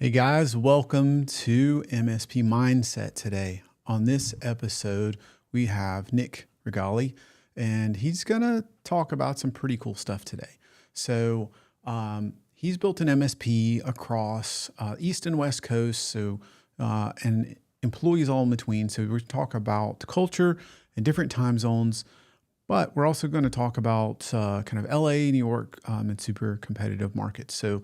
Hey guys, welcome to MSP Mindset today. On this episode, we have Nick Rigali, and he's going to talk about some pretty cool stuff today. So he's built an MSP across East and West Coast, and employees all in between. So we talk about culture and different time zones, but we're also going to talk about kind of LA, New York, and super competitive markets. So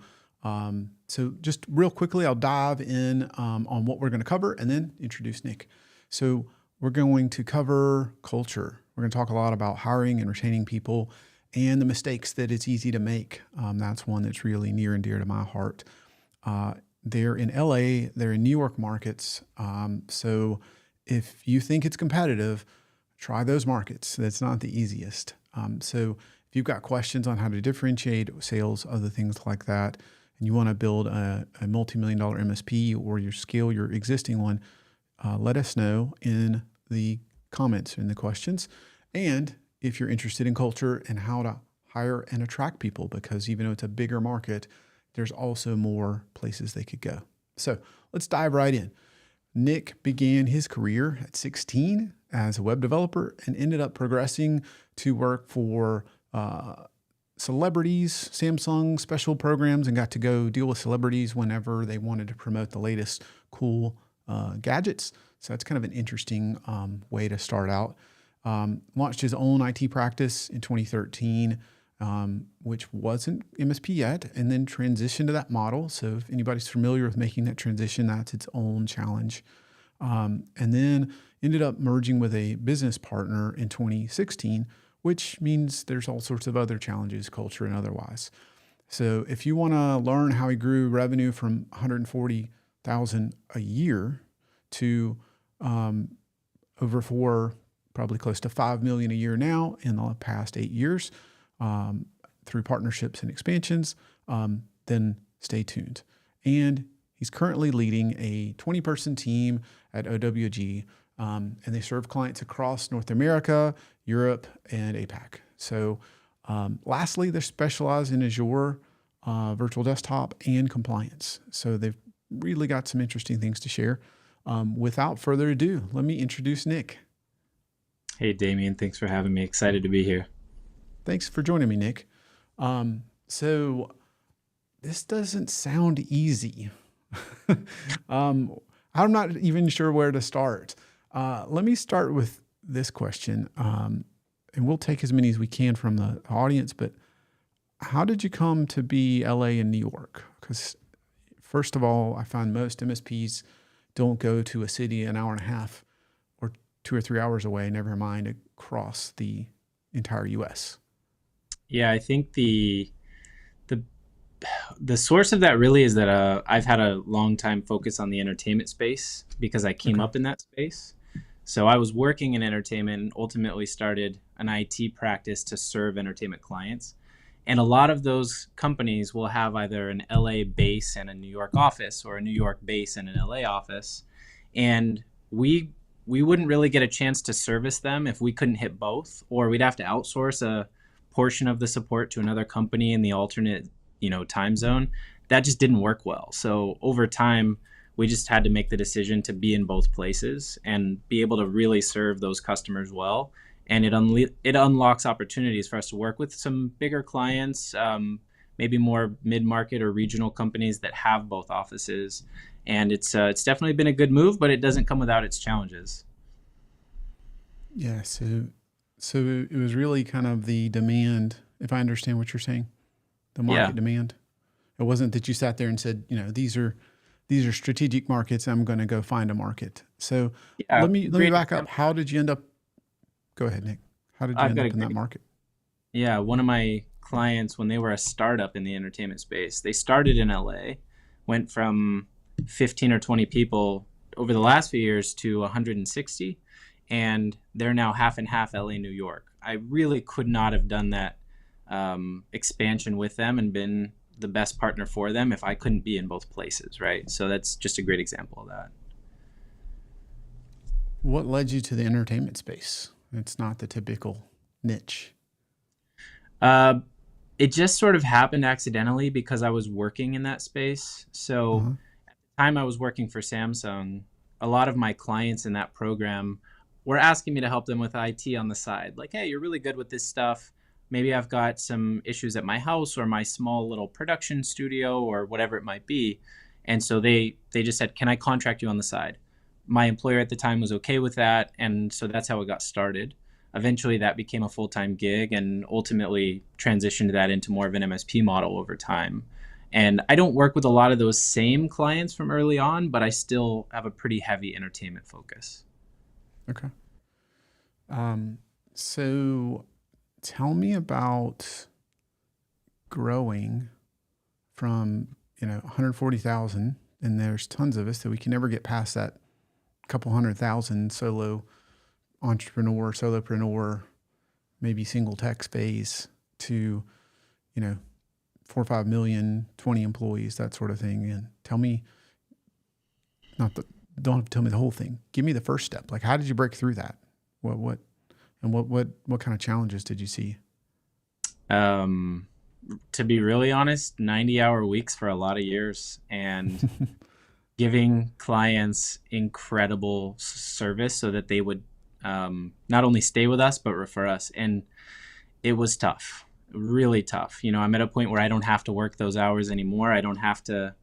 just real quickly, I'll dive in on what we're going to cover and then introduce Nick. So we're going to cover culture. We're going to talk a lot about hiring and retaining people and the mistakes that it's easy to make. That's one that's really near and dear to my heart. They're in LA, they're in New York markets. So if you think it's competitive, try those markets. That's not the easiest. So if you've got questions on how to differentiate sales, other things like that, and you want to build a multi-million-dollar MSP or you scale your existing one, let us know in the comments, in the questions. And if you're interested in culture and how to hire and attract people, because even though it's a bigger market, there's also more places they could go. So let's dive right in. Nick began his career at 16 as a web developer and ended up progressing to work for celebrities, Samsung special programs, and got to go deal with celebrities whenever they wanted to promote the latest cool gadgets. So that's kind of an interesting way to start out. Launched his own IT practice in 2013, which wasn't MSP yet, and then transitioned to that model. So if anybody's familiar with making that transition, that's its own challenge. And then ended up merging with a business partner in 2016, which means there's all sorts of other challenges, culture and otherwise. So if you want to learn how he grew revenue from 140,000 a year to probably close to 5 million a year now in the past 8 years, through partnerships and expansions, then stay tuned. And he's currently leading a 20-person team at OWG, and they serve clients across North America, Europe, and APAC. So lastly, they're specialized in Azure, virtual desktop, and compliance. So they've really got some interesting things to share. Without further ado, let me introduce Nick. Hey, Damien, thanks for having me. Excited to be here. Thanks for joining me, Nick. So this doesn't sound easy. I'm not even sure where to start. Let me start with this question, and we'll take as many as we can from the audience, but how did you come to be LA and New York? Because first of all, I find most MSPs don't go to a city an hour and a half or 2 or 3 hours away, never mind across the entire US. Yeah, I think the source of that really is that I've had a long time focus on the entertainment space because I came up in that space. So I was working in entertainment and ultimately started an IT practice to serve entertainment clients. And a lot of those companies will have either an LA base and a New York office or a New York base and an LA office. And we wouldn't really get a chance to service them if we couldn't hit both, or we'd have to outsource a portion of the support to another company in the alternate, time zone. That just didn't work well. So over time, we just had to make the decision to be in both places and be able to really serve those customers well. And it unlocks opportunities for us to work with some bigger clients, maybe more mid-market or regional companies that have both offices. And it's definitely been a good move, but it doesn't come without its challenges. Yeah, so it was really kind of the demand, if I understand what you're saying, the Yeah. market demand. It wasn't that you sat there and said, these are strategic markets. I'm going to go find a market. So Yeah. let me Great back up. example. How did you end up? Go ahead, Nick. How did you I've end got a up in that great market? Yeah, one of my clients, when they were a startup in the entertainment space, they started in LA, went from 15 or 20 people over the last few years to 160, and they're now half and half LA, New York. I really could not have done that expansion with them and been the best partner for them if I couldn't be in both places, right? So that's just a great example of that. What led you to the entertainment space? It's not the typical niche. Uh, it just sort of happened accidentally because I was working in that space. So Uh-huh. time I was working for Samsung, a lot of my clients in that program were asking me to help them with IT on the side. Like, hey, you're really good with this stuff. Maybe I've got some issues at my house or my small little production studio or whatever it might be. And so they just said, "Can I contract you on the side?" My employer at the time was okay with that, and so that's how it got started. Eventually that became a full-time gig and ultimately transitioned that into more of an MSP model over time. And I don't work with a lot of those same clients from early on, but I still have a pretty heavy entertainment focus. Okay. Um, so tell me about growing from, 140,000, and there's tons of us that we can never get past that couple 100,000 solo entrepreneur, solopreneur, maybe single tech space to, 4 or 5 million, 20 employees, that sort of thing. And tell me, not the, don't have to tell me the whole thing. Give me the first step. Like, how did you break through that? What kind of challenges did you see? Um, to be really honest, 90-hour weeks for a lot of years and giving clients incredible service so that they would not only stay with us, but refer us. And it was tough, really tough. I'm at a point where I don't have to work those hours anymore. I don't have to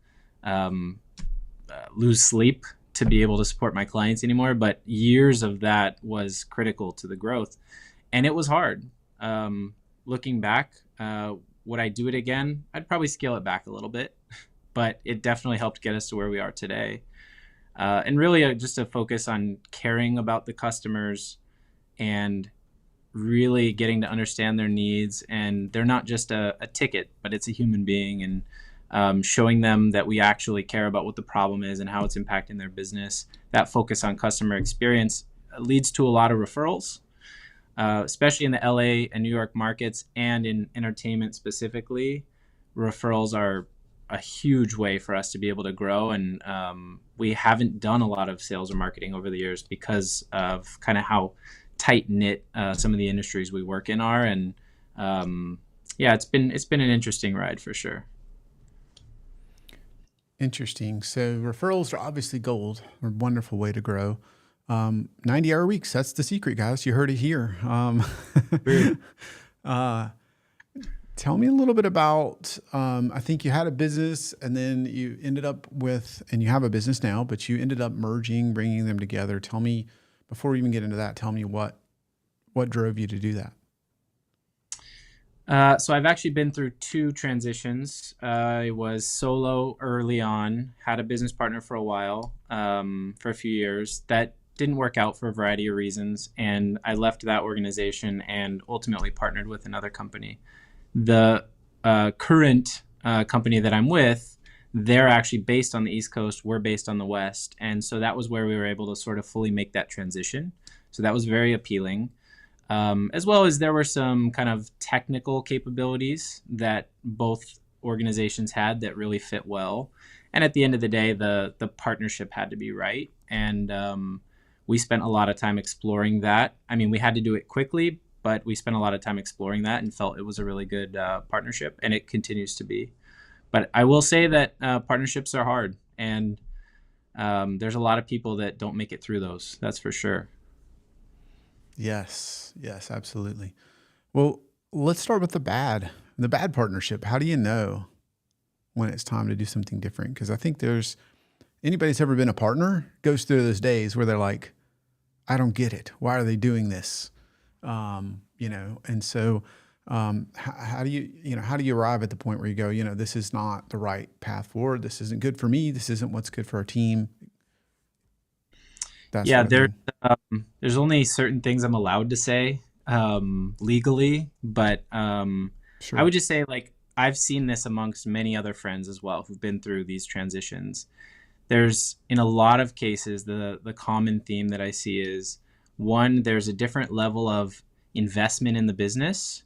um, lose sleep to be able to support my clients anymore. But years of that was critical to the growth. And it was hard. Looking back, would I do it again? I'd probably scale it back a little bit, but it definitely helped get us to where we are today. And really just a focus on caring about the customers and really getting to understand their needs. And they're not just a ticket, but it's a human being, and showing them that we actually care about what the problem is and how it's impacting their business. That focus on customer experience leads to a lot of referrals, especially in the LA and New York markets, and in entertainment specifically. Referrals are a huge way for us to be able to grow. And we haven't done a lot of sales or marketing over the years because of kind of how tight knit some of the industries we work in are. And yeah, it's been an interesting ride for sure. Interesting. So referrals are obviously gold, a wonderful way to grow. 90-hour weeks. That's the secret, guys. You heard it here. uh, Tell me a little bit about, I think you had a business and then you ended up with, and you have a business now, but you ended up merging, bringing them together. Tell me, before we even get into that, tell me what drove you to do that? So I've actually been through two transitions. I was solo early on, had a business partner for a while, for a few years. That didn't work out for a variety of reasons, and I left that organization and ultimately partnered with another company. The current company that I'm with, they're actually based on the East Coast. We're based on the West. And so that was where we were able to sort of fully make that transition. So that was very appealing. As well as there were some kind of technical capabilities that both organizations had that really fit well. And at the end of the day, the partnership had to be right. And we spent a lot of time exploring that. I mean, we had to do it quickly, but we spent a lot of time exploring that and felt it was a really good partnership, and it continues to be. But I will say that partnerships are hard, and there's a lot of people that don't make it through those. That's for sure. Yes, absolutely. Well, let's start with the bad partnership. How do you know when it's time to do something different? Because I think anybody that's ever been a partner goes through those days where they're like, I don't get it. Why are they doing this? And so how do you arrive at the point where you go, this is not the right path forward. This isn't good for me. This isn't what's good for our team. Yeah, there's only certain things I'm allowed to say legally, but Sure. I would just say, like, I've seen this amongst many other friends as well who've been through these transitions. There's, in a lot of cases, the common theme that I see is, one, there's a different level of investment in the business,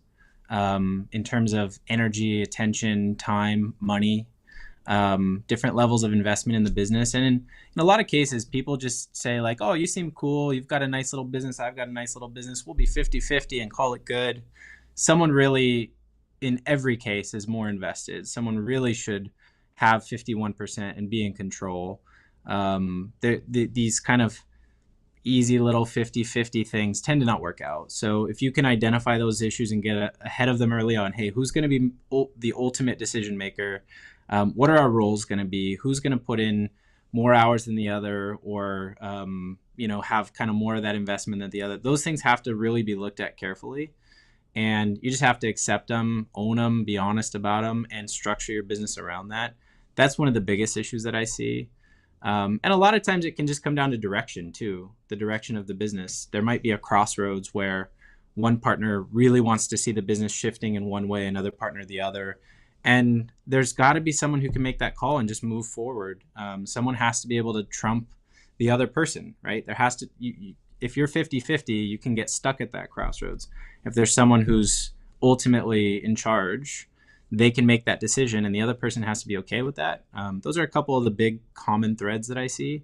in terms of energy, attention, time, money, different levels of investment in the business. And in a lot of cases, people just say, like, oh, you seem cool. You've got a nice little business. I've got a nice little business. We'll be 50-50 and call it good. Someone really, in every case, is more invested. Someone really should have 51% and be in control. These kind of easy little 50-50 things tend to not work out. So if you can identify those issues and get ahead of them early on, hey, who's going to be the ultimate decision maker? What are our roles going to be? Who's going to put in more hours than the other, or have kind of more of that investment than the other? Those things have to really be looked at carefully, and you just have to accept them, own them, be honest about them, and structure your business around that. That's one of the biggest issues that I see. And a lot of times it can just come down to direction too, the direction of the business. There might be a crossroads where one partner really wants to see the business shifting in one way, another partner the other. And there's got to be someone who can make that call and just move forward. Someone has to be able to trump the other person, right? There has to, if you're 50-50, you can get stuck at that crossroads. If there's someone who's ultimately in charge, they can make that decision, and the other person has to be okay with that. Those are a couple of the big common threads that I see,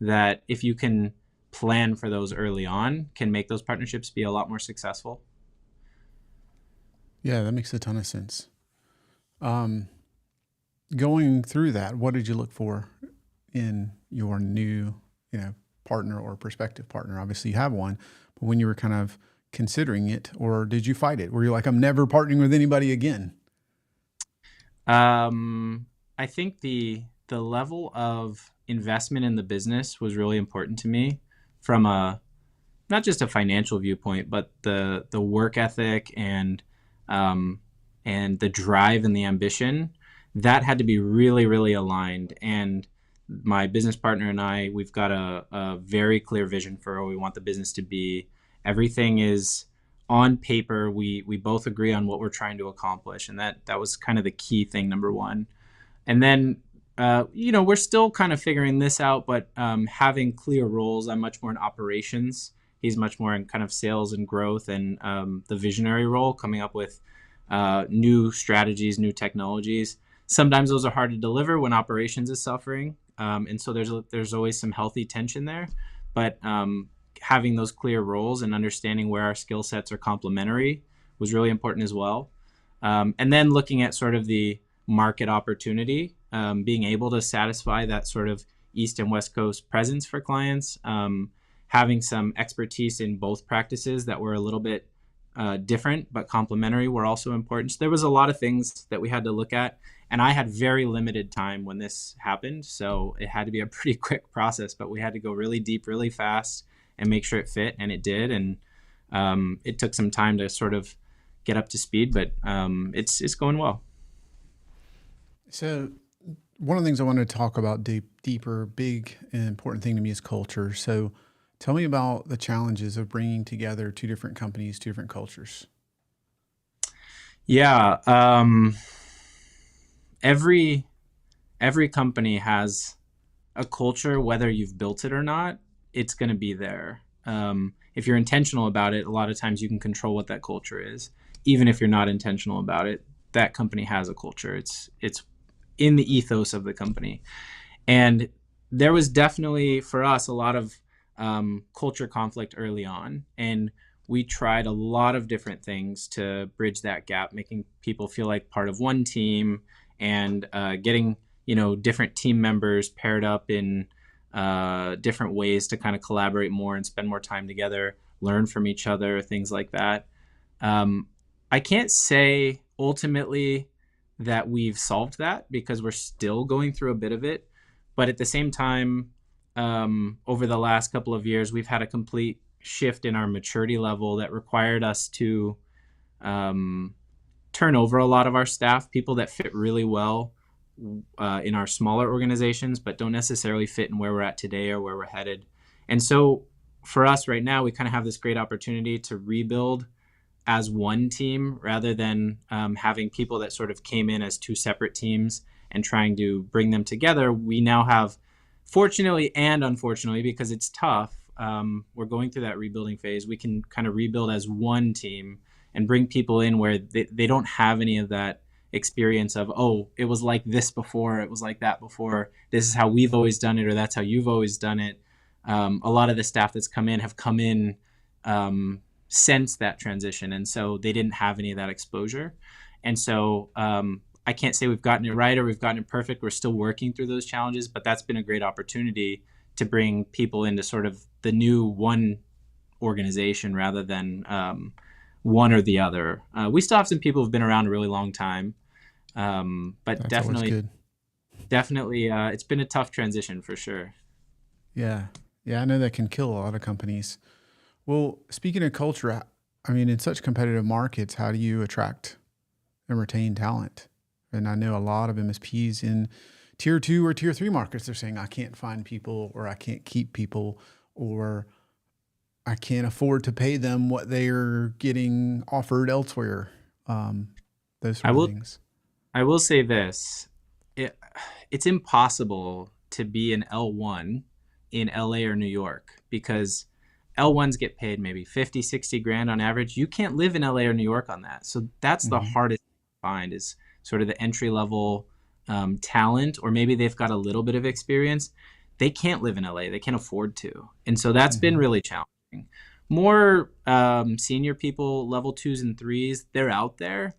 that if you can plan for those early on, can make those partnerships be a lot more successful. Yeah, that makes a ton of sense. Going through that, what did you look for in your new, partner or prospective partner? Obviously you have one, but when you were kind of considering it, or did you fight it? Were you like, I'm never partnering with anybody again? I think the level of investment in the business was really important to me, from a not just a financial viewpoint, but the work ethic and the drive and the ambition. That had to be really, really aligned. And my business partner and I, we've got a very clear vision for where we want the business to be. Everything is on paper. We both agree on what we're trying to accomplish, and that was kind of the key thing, number one. And then we're still kind of figuring this out, but having clear roles. I'm much more in operations. He's much more in kind of sales and growth, and the visionary role, coming up with new strategies, new technologies. Sometimes those are hard to deliver when operations is suffering, and so there's always some healthy tension there. But having those clear roles and understanding where our skill sets are complementary was really important as well. And then looking at sort of the market opportunity, being able to satisfy that sort of East and West Coast presence for clients, having some expertise in both practices that were a little bit different but complementary were also important. So there was a lot of things that we had to look at, and I had very limited time when this happened, so it had to be a pretty quick process, but we had to go really deep, really fast, and make sure it fit, and it did. And it took some time to sort of get up to speed, but it's going well. So one of the things I wanted to talk about deeper, big and important thing to me is culture. So tell me about the challenges of bringing together two different companies, two different cultures. Yeah. Every company has a culture, whether you've built it or not. It's going to be there. If you're intentional about it, a lot of times you can control what that culture is. Even if you're not intentional about it, that company has a culture. It's in the ethos of the company. And there was definitely, for us, a lot of culture conflict early on. And we tried a lot of different things to bridge that gap, making people feel like part of one team, and getting, different team members paired up in different ways to kind of collaborate more and spend more time together, learn from each other, things like that. I can't say ultimately that we've solved that, because we're still going through a bit of it. But at the same time, over the last couple of years, we've had a complete shift in our maturity level that required us to turn over a lot of our staff, people that fit really well in our smaller organizations, but don't necessarily fit in where we're at today or where we're headed. And so for us right now, we kind of have this great opportunity to rebuild as one team, rather than having people that sort of came in as two separate teams and trying to bring them together. We now have, fortunately and unfortunately, because it's tough, we're going through that rebuilding phase. We can kind of rebuild as one team and bring people in where they don't have any of that experience of, oh, it was like this before, it was like that before, this is how we've always done it, or that's how you've always done it. A lot of the staff that's come in have come in since that transition, and so they didn't have any of that exposure. And so I can't say we've gotten it right or we've gotten it perfect. We're still working through those challenges, but that's been a great opportunity to bring people into sort of the new one organization rather than one or the other. We still have some people who've been around a really long time, but That's always definitely, good. definitely, it's been a tough transition for sure. Yeah. Yeah. I know that can kill a lot of companies. Well, speaking of culture, I mean, in such competitive markets, how do you attract and retain talent? And I know a lot of MSPs in tier two or tier three markets, they're saying, I can't find people or I can't keep people or I can't afford to pay them what they're getting offered elsewhere. Um, those I sort of will, things. I will say this: it, it's impossible to be an L1 in LA or New York because L1s get paid maybe 50, 60 grand on average. You can't live in LA or New York on that. So that's the Mm-hmm. hardest thing to find is sort of the entry level talent, or maybe they've got a little bit of experience. They can't live in LA. They can't afford to. And so that's been Mm-hmm. really challenging. More senior people, level twos and threes, they're out there.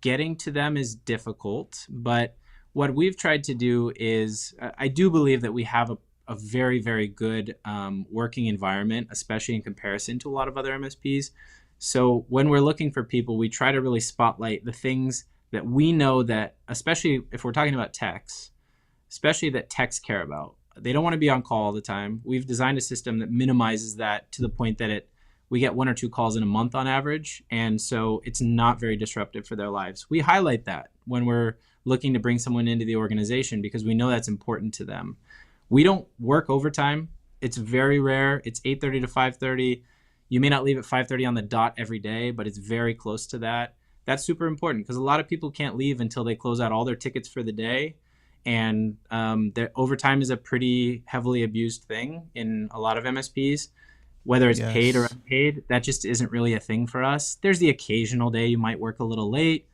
Getting to them is difficult, but what we've tried to do is I do believe that we have a very, very good working environment, especially in comparison to a lot of other MSPs. So when we're looking for people, we try to really spotlight the things that we know that, especially if we're talking about techs, especially that techs care about. They don't want to be on call all the time. We've designed a system that minimizes that to the point that we get 1 or 2 calls in a month on average, and so it's not very disruptive for their lives. We highlight that when we're looking to bring someone into the organization because we know that's important to them. We don't work overtime. It's very rare. It's 8:30 to 5:30. You may not leave at 5:30 on the dot every day, but it's very close to that. That's super important because a lot of people can't leave until they close out all their tickets for the day. And their overtime is a pretty heavily abused thing in a lot of MSPs, whether it's paid or Yes. unpaid. That just isn't really a thing for us. There's the occasional day you might work a little late,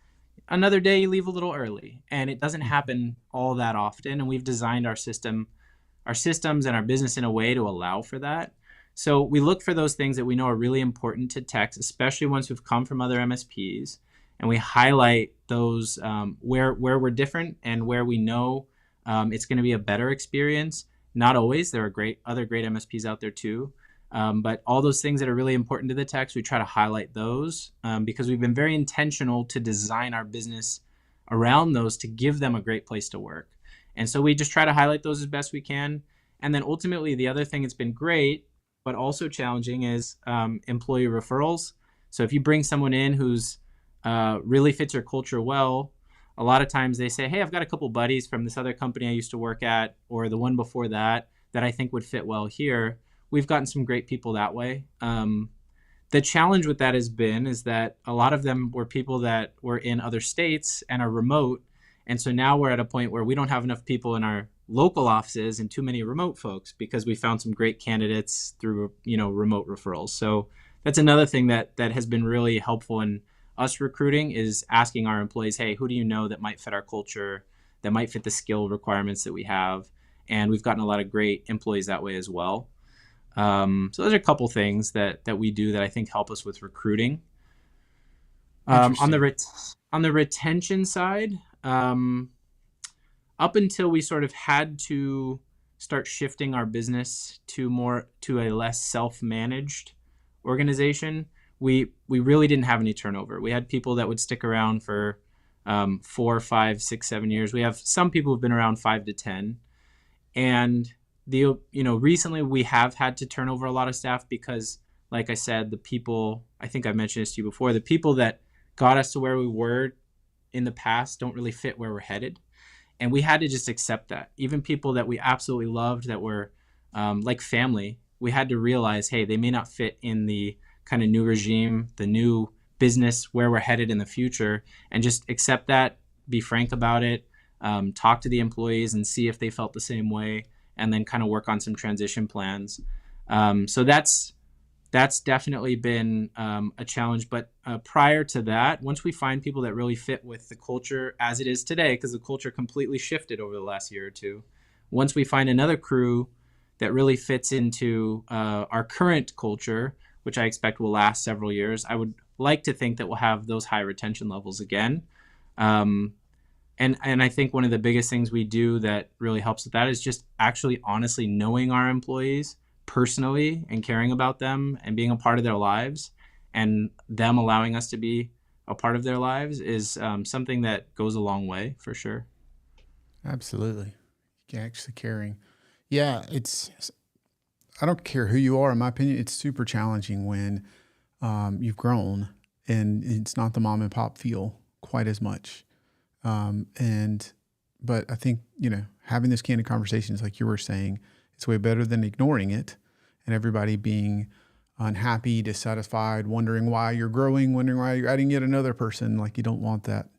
another day you leave a little early, and it doesn't Mm-hmm. happen all that often. And we've designed our systems and our business in a way to allow for that. So we look for those things that we know are really important to techs, especially ones who've come from other MSPs, and we highlight those where we're different and where we know it's going to be a better experience. Not always. There are other great MSPs out there too. But all those things that are really important to the techs, we try to highlight those because we've been very intentional to design our business around those to give them a great place to work. And so we just try to highlight those as best we can. And then ultimately, the other thing that's been great, but also challenging, is employee referrals. So if you bring someone in who's really fits your culture well, a lot of times they say, hey, I've got a couple buddies from this other company I used to work at, or the one before that, that I think would fit well here. We've gotten some great people that way. The challenge with that has been is that a lot of them were people that were in other states and are remote. And so now we're at a point where we don't have enough people in our local offices and too many remote folks because we found some great candidates through, remote referrals. So that's another thing that has been really helpful in us recruiting is asking our employees, hey, who do you know that might fit our culture, that might fit the skill requirements that we have? And we've gotten a lot of great employees that way as well. So those are a couple things that we do that I think help us with recruiting. On the Interesting. on the retention side, up until we sort of had to start shifting our business to a less self-managed organization, we really didn't have any turnover. We had people that would stick around for 4, 5, 6, 7 years. We have some people who've been around 5 to 10, and recently we have had to turn over a lot of staff because, like I said, the people, I think I mentioned this to you before, the people that got us to where we were in the past don't really fit where we're headed, and we had to just accept that. Even people that we absolutely loved, that were like family, we had to realize, hey, they may not fit in the kind of new regime, the new business where we're headed in the future, and just accept that, be frank about it, talk to the employees and see if they felt the same way, and then kind of work on some transition plans. So that's definitely been a challenge. But prior to that, once we find people that really fit with the culture as it is today, because the culture completely shifted over the last year or two, once we find another crew that really fits into our current culture, which I expect will last several years, I would like to think that we'll have those high retention levels again. Um, And I think one of the biggest things we do that really helps with that is just actually honestly knowing our employees personally and caring about them and being a part of their lives, and them allowing us to be a part of their lives is something that goes a long way for sure. Absolutely. Yeah, actually caring. Yeah, I don't care who you are. In my opinion, it's super challenging when you've grown and it's not the mom and pop feel quite as much. And, but I think, having this candid conversations, like you were saying, it's way better than ignoring it and everybody being unhappy, dissatisfied, wondering why you're growing, wondering why you're adding yet another person. Like you don't want that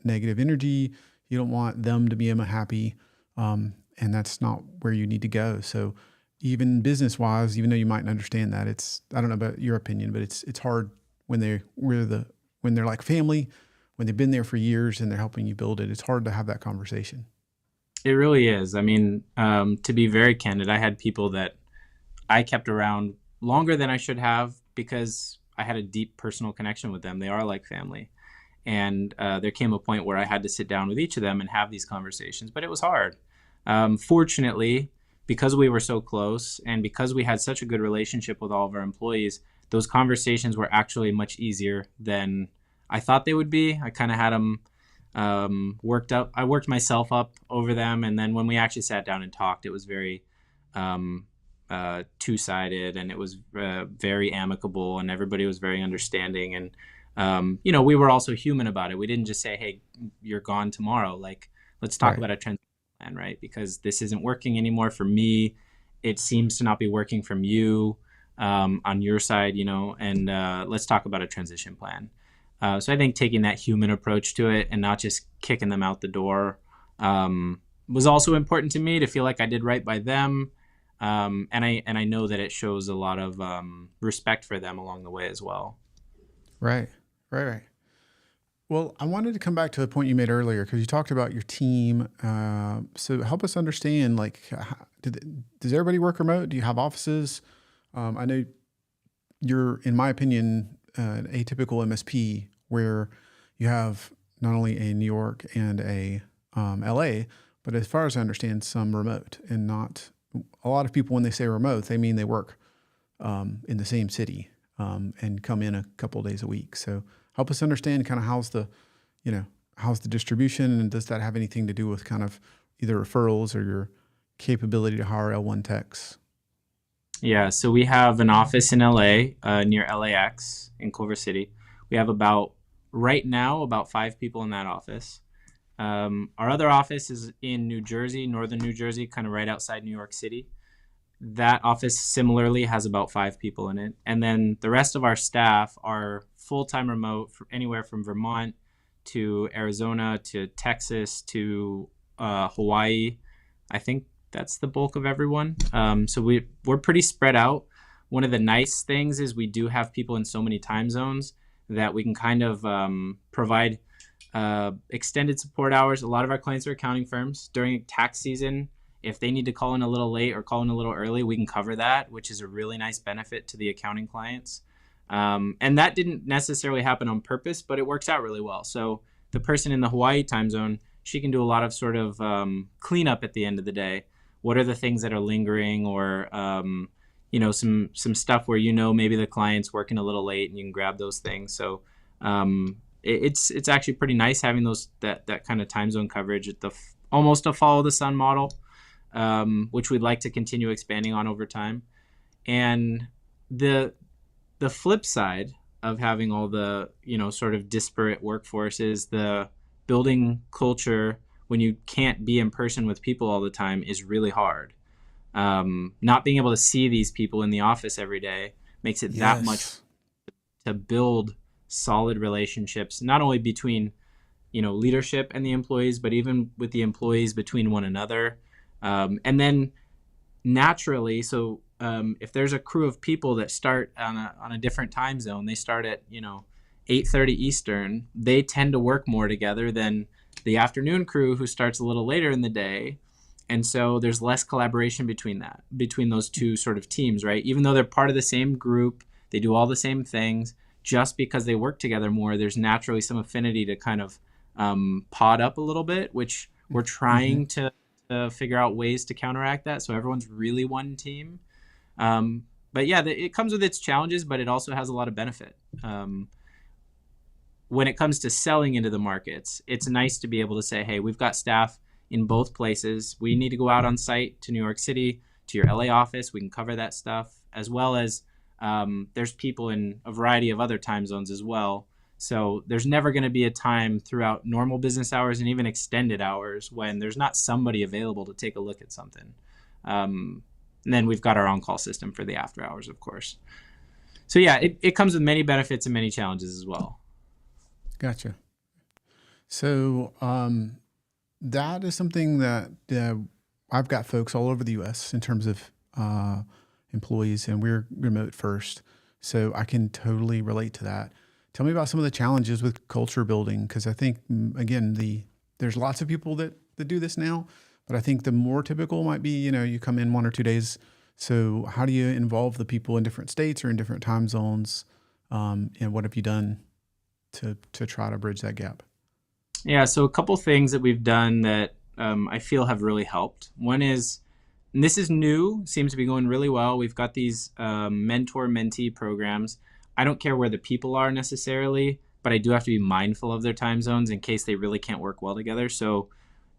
negative energy. You don't want them to be unhappy. And that's not where you need to go. So even business wise, even though you might understand that, I don't know about your opinion, but it's hard when when they're like family, when they've been there for years and they're helping you build it. It's hard to have that conversation. It really is. I mean, to be very candid, I had people that I kept around longer than I should have because I had a deep personal connection with them. They are like family. And there came a point where I had to sit down with each of them and have these conversations, but it was hard. Fortunately, because we were so close and because we had such a good relationship with all of our employees, those conversations were actually much easier than I thought they would be. I kind of had them worked up. I worked myself up over them. And then when we actually sat down and talked, it was very two-sided, and it was very amicable, and everybody was very understanding. And we were also human about it. We didn't just say, "Hey, you're gone tomorrow." Like, let's talk Right. about a transition plan, right? Because this isn't working anymore for me. It seems to not be working from you on your side, and let's talk about a transition plan. So I think taking that human approach to it and not just kicking them out the door was also important to me to feel like I did right by them. And I know that it shows a lot of respect for them along the way as well. Right. Right. Well, I wanted to come back to the point you made earlier because you talked about your team. So help us understand, like, does everybody work remote? Do you have offices? I know you're, in my opinion, an atypical MSP where you have not only a New York and a LA, but as far as I understand, some remote, and not a lot of people when they say remote, they mean they work in the same city and come in a couple of days a week. So help us understand kind of how's the distribution, and does that have anything to do with kind of either referrals or your capability to hire L1 techs? Yeah, so we have an office in LA, near LAX in Culver City. We have right now, about 5 people in that office. Our other office is in New Jersey, northern New Jersey, kind of right outside New York City. That office similarly has about 5 people in it. And then the rest of our staff are full-time remote, anywhere from Vermont to Arizona to Texas to Hawaii. I think that's the bulk of everyone. So we're pretty spread out. One of the nice things is we do have people in so many time zones that we can kind of provide extended support hours. A lot of our clients are accounting firms. During tax season, if they need to call in a little late or call in a little early, we can cover that, which is a really nice benefit to the accounting clients. And that didn't necessarily happen on purpose, but it works out really well. So the person in the Hawaii time zone, she can do a lot of sort of cleanup at the end of the day. What are the things that are lingering, or some stuff where maybe the client's working a little late and you can grab those things. So it's actually pretty nice having that kind of time zone coverage at almost a follow the sun model, which we'd like to continue expanding on over time. And the flip side of having all the sort of disparate workforces, the building culture when you can't be in person with people all the time is really hard. Not being able to see these people in the office every day makes it that much Yes. to build solid relationships, not only between leadership and the employees, but even with the employees between one another. And then naturally, so if there's a crew of people that start on a different time zone, they start at 8:30 Eastern, they tend to work more together than the afternoon crew who starts a little later in the day. And so there's less collaboration between those two sort of teams, right? Even though they're part of the same group, they do all the same things. Just because they work together more, there's naturally some affinity to kind of pod up a little bit, which we're Mm-hmm. trying to figure out ways to counteract that. So everyone's really one team. But yeah, it comes with its challenges, but it also has a lot of benefit. When it comes to selling into the markets, it's nice to be able to say, hey, we've got staff in both places. We need to go out on site to New York City, to your LA office. We can cover that stuff, as well as there's people in a variety of other time zones as well. So there's never going to be a time throughout normal business hours and even extended hours when there's not somebody available to take a look at something. And then we've got our on-call system for the after hours, of course. So yeah, it comes with many benefits and many challenges as well. Gotcha. So that is something that I've got folks all over the U.S. in terms of employees, and we're remote first. So I can totally relate to that. Tell me about some of the challenges with culture building, because I think, again, there's lots of people that do this now, but I think the more typical might be, you come in 1 or 2 days. So how do you involve the people in different states or in different time zones? And what have you done to try to bridge that gap? Yeah, so a couple things that we've done that I feel have really helped. One is, and this is new, seems to be going really well. We've got these mentor-mentee programs. I don't care where the people are necessarily, but I do have to be mindful of their time zones in case they really can't work well together. So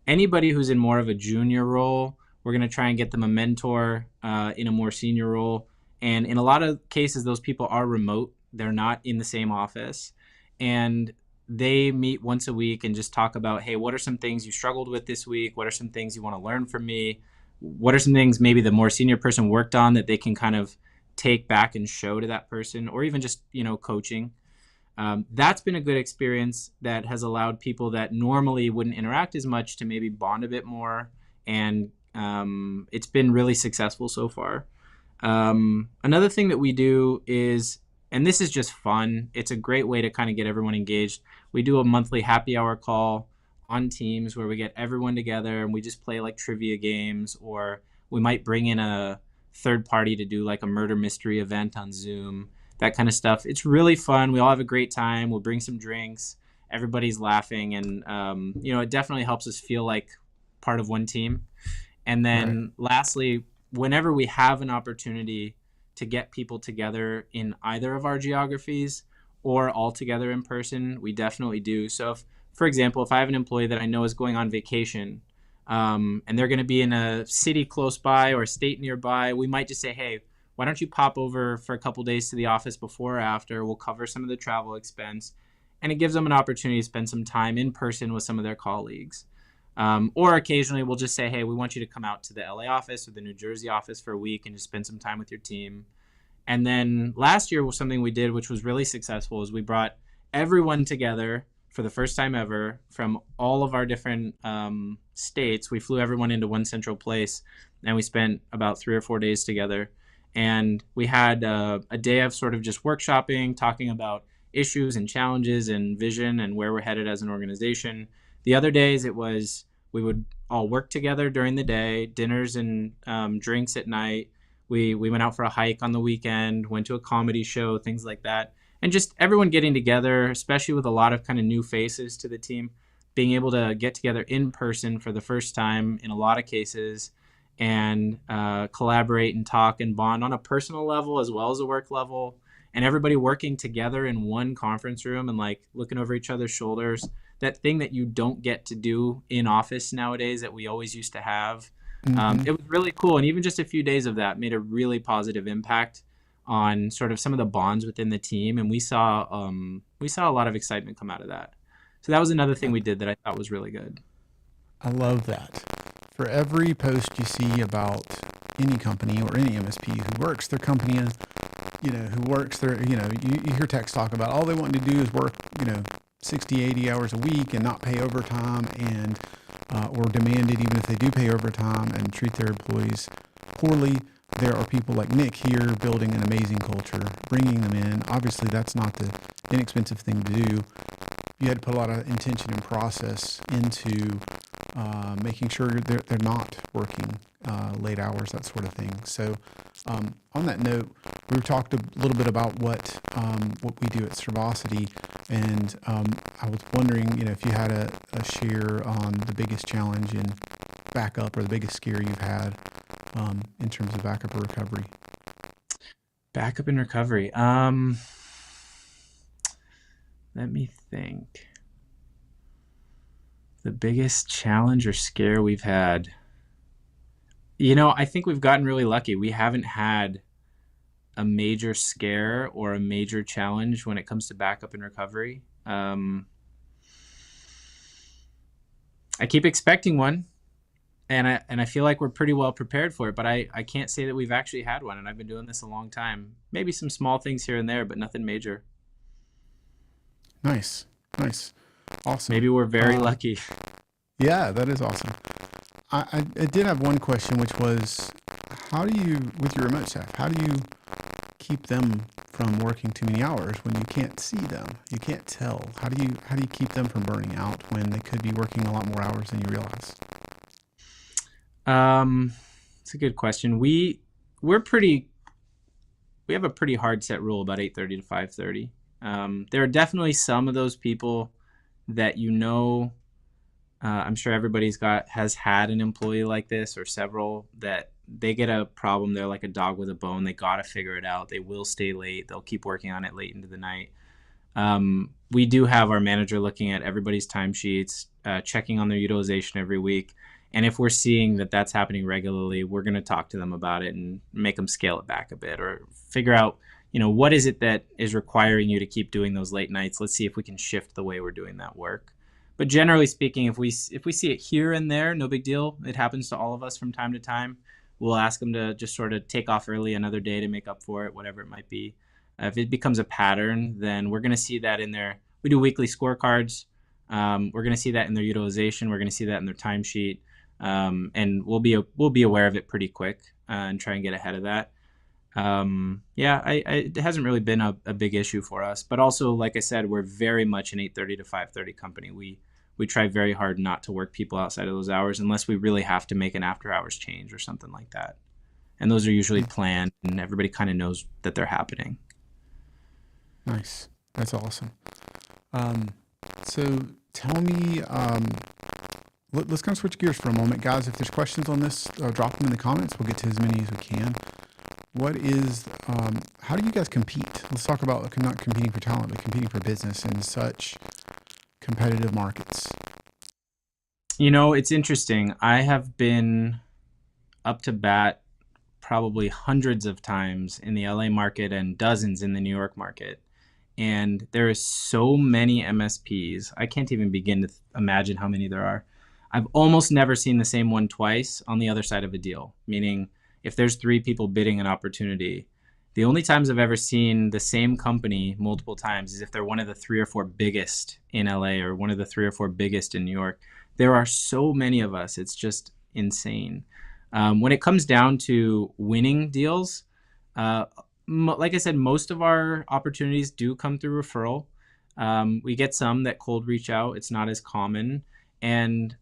anybody who's in more of a junior role, we're going to try and get them a mentor in a more senior role. And in a lot of cases, those people are remote. They're not in the same office. And they meet once a week and just talk about, hey, what are some things you struggled with this week? What are some things you want to learn from me? What are some things maybe the more senior person worked on that they can kind of take back and show to that person, or even just, coaching. That's been a good experience that has allowed people that normally wouldn't interact as much to maybe bond a bit more. And it's been really successful so far. Another thing that we do is, and this is just fun, it's a great way to kind of get everyone engaged. We do a monthly happy hour call on Teams where we get everyone together and we just play like trivia games, or we might bring in a third party to do like a murder mystery event on Zoom, that kind of stuff. It's really fun. We all have a great time. We'll bring some drinks. Everybody's laughing, and it definitely helps us feel like part of one team. And Right. then lastly, whenever we have an opportunity to get people together in either of our geographies or all together in person, we definitely do. So if, for example, if I have an employee that I know is going on vacation, and they're going to be in a city close by or a state nearby, we might just say, hey, why don't you pop over for a couple days to the office before or after? We'll cover some of the travel expense. And it gives them an opportunity to spend some time in person with some of their colleagues. Or occasionally we'll just say, hey, we want you to come out to the LA office or the New Jersey office for a week and just spend some time with your team. And then last year was something we did, which was really successful, is we brought everyone together for the first time ever from all of our different states. We flew everyone into one central place, and we spent about 3 or 4 days together. And we had a day of sort of just workshopping, talking about issues and challenges and vision and where we're headed as an organization. The other days, it was we would all work together during the day, dinners and drinks at night. We went out for a hike on the weekend, went to a comedy show, things like that. And just everyone getting together, especially with a lot of kind of new faces to the team, being able to get together in person for the first time in a lot of cases, and collaborate and talk and bond on a personal level as well as a work level. And everybody working together in one conference room and like looking over each other's shoulders. That thing that you don't get to do in office nowadays that we always used to have. Mm-hmm. It was really cool. And even just a few days of that made a really positive impact on sort of some of the bonds within the team. And we saw a lot of excitement come out of that. So that was another thing we did that I thought was really good. I love that. For every post you see about any company or any MSP who works their company is, who works their, you hear techs talk about all they want to do is work, 60, 80 hours a week and not pay overtime and, or demand it even if they do pay overtime and treat their employees poorly. There are people like Nick here building an amazing culture, bringing them in. Obviously, that's not the inexpensive thing to do. You had to put a lot of intention and process into making sure they're not working late hours, that sort of thing. So on that note, we talked a little bit about what we do at Servosity, and I was wondering, if you had a share on the biggest challenge in backup or the biggest scare you've had in terms of backup or recovery. Backup and recovery. Let me think. The biggest challenge or scare we've had. I think we've gotten really lucky. We haven't had a major scare or a major challenge when it comes to backup and recovery. I keep expecting one, and I feel like we're pretty well prepared for it, but I can't say that we've actually had one, and I've been doing this a long time. Maybe some small things here and there, but nothing major. Nice. Awesome. Maybe we're very lucky. Yeah, that is awesome. I did have one question, which was, how do you, with your remote staff, how do you keep them from working too many hours when you can't see them? You can't tell. How do you keep them from burning out when they could be working a lot more hours than you realize? It's a good question. We have a pretty hard set rule about 8:30 to 5:30. There are definitely some of those people that I'm sure everybody's has had an employee like this, or several, that they get a problem. They're like a dog with a bone. They got to figure it out. They will stay late. They'll keep working on it late into the night. We do have our manager looking at everybody's timesheets, checking on their utilization every week. And if we're seeing that that's happening regularly, we're going to talk to them about it and make them scale it back a bit, or figure out, what is it that is requiring you to keep doing those late nights? Let's see if we can shift the way we're doing that work. But generally speaking, if we see it here and there, no big deal. It happens to all of us from time to time. We'll ask them to just sort of take off early another day to make up for it, whatever it might be. If it becomes a pattern, then we're going to see that in their. We do weekly scorecards. We're going to see that in their utilization. We're going to see that in their timesheet, and we'll be aware of it pretty quick and try and get ahead of that. It hasn't really been a big issue for us, but also, like I said, we're very much an 8:30 to 5:30 company. We try very hard not to work people outside of those hours unless we really have to make an after hours change or something like that. And those are usually planned, and everybody kind of knows that they're happening. Nice. That's awesome. So tell me, let's kind of switch gears for a moment, guys. If there's questions on this, drop them in the comments. We'll get to as many as we can. How do you guys compete? Let's talk about not competing for talent, but competing for business in such competitive markets. It's interesting. I have been up to bat probably hundreds of times in the LA market and dozens in the New York market. And there is so many MSPs. I can't even begin to imagine how many there are. I've almost never seen the same one twice on the other side of a deal, meaning if there's 3 people bidding an opportunity, the only times I've ever seen the same company multiple times is if they're one of the 3 or 4 biggest in LA or one of the 3 or 4 biggest in New York. There are so many of us. It's just insane. When it comes down to winning deals, like I said, most of our opportunities do come through referral. We get some that cold reach out. It's not as common. And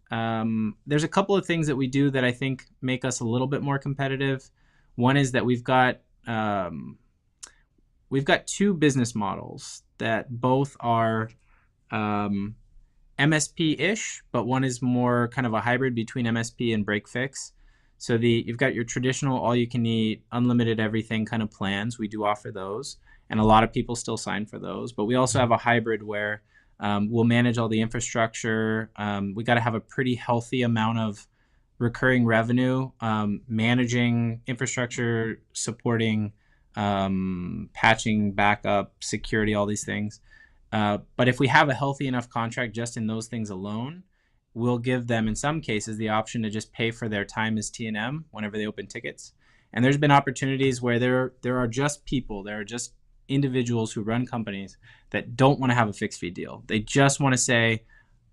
there's a couple of things that we do that I think make us a little bit more competitive. One is that we've got 2 business models that both are MSP-ish, but one is more kind of a hybrid between MSP and break fix. So you've got your traditional all-you-can-eat, unlimited everything kind of plans. We do offer those, and a lot of people still sign for those. But we also have a hybrid where we'll manage all the infrastructure. We got to have a pretty healthy amount of recurring revenue, managing infrastructure, supporting patching, backup, security, all these things. But if we have a healthy enough contract just in those things alone, we'll give them, in some cases, the option to just pay for their time as T&M whenever they open tickets. And there's been opportunities where there are just people, there are just individuals who run companies that don't want to have a fixed fee deal. They just want to say,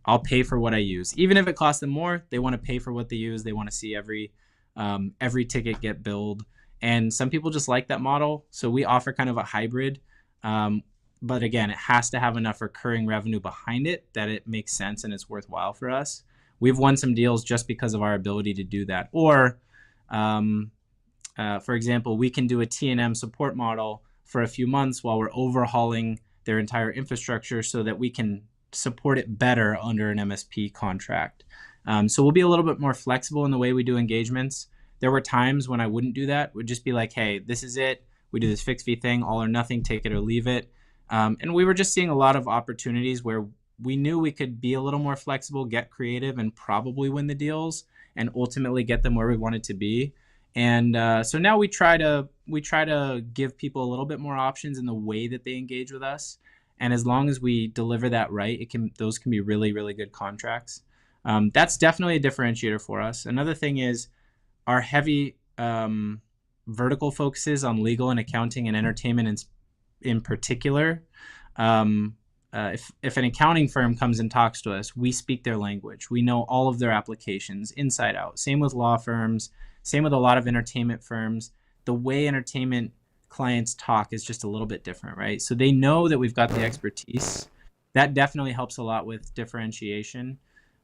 I'll pay for what I use. Even if it costs them more, they want to pay for what they use. They want to see every ticket get billed. And some people just like that model. So we offer kind of a hybrid. But again, it has to have enough recurring revenue behind it that it makes sense and it's worthwhile for us. we've won some deals just because of our ability to do that. Or, for example, we can do a T&M support model for a few months while we're overhauling their entire infrastructure so that we can support it better under an MSP contract. So we'll be a little bit more flexible in the way we do engagements. There were times when I wouldn't do that. Would just be like, hey, this is it. We do this fixed fee thing, all or nothing, take it or leave it. And we were just seeing a lot of opportunities where we knew we could be a little more flexible, get creative, and probably win the deals and ultimately get them where we wanted to be. And so now we try to give people a little bit more options in the way that they engage with us. And as long as we deliver that right, those can be really, really good contracts. That's definitely a differentiator for us. Another thing is our heavy vertical focuses on legal and accounting and entertainment in particular. If an accounting firm comes and talks to us, we speak their language. We know all of their applications inside out. Same with law firms. Same with a lot of entertainment firms. The way entertainment clients talk is just a little bit different, right? So they know that we've got the expertise. That definitely helps a lot with differentiation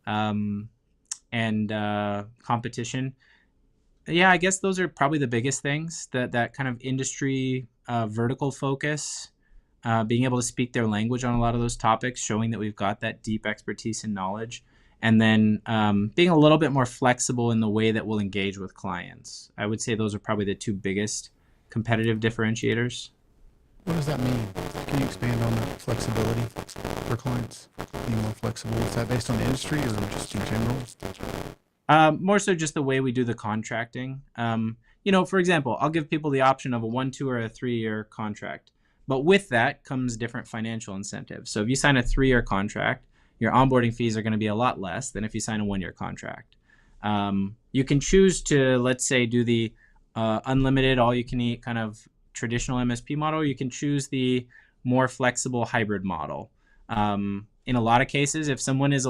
and competition. Yeah, I guess those are probably the biggest things, that kind of industry vertical focus, being able to speak their language on a lot of those topics, showing that we've got that deep expertise and knowledge, and then being a little bit more flexible in the way that we'll engage with clients. I would say those are probably the two biggest competitive differentiators. What does that mean? Can you expand on that flexibility for clients? Being more flexible. Is that based on the industry or just in general? More so just the way we do the contracting. For example, I'll give people the option of a 1, 2, or a 3-year contract. But with that comes different financial incentives. So if you sign a 3-year contract, your onboarding fees are going to be a lot less than if you sign a 1-year contract. You can choose to, let's say, do the unlimited, all-you-can-eat kind of traditional MSP model. You can choose the more flexible hybrid model. In a lot of cases, if someone is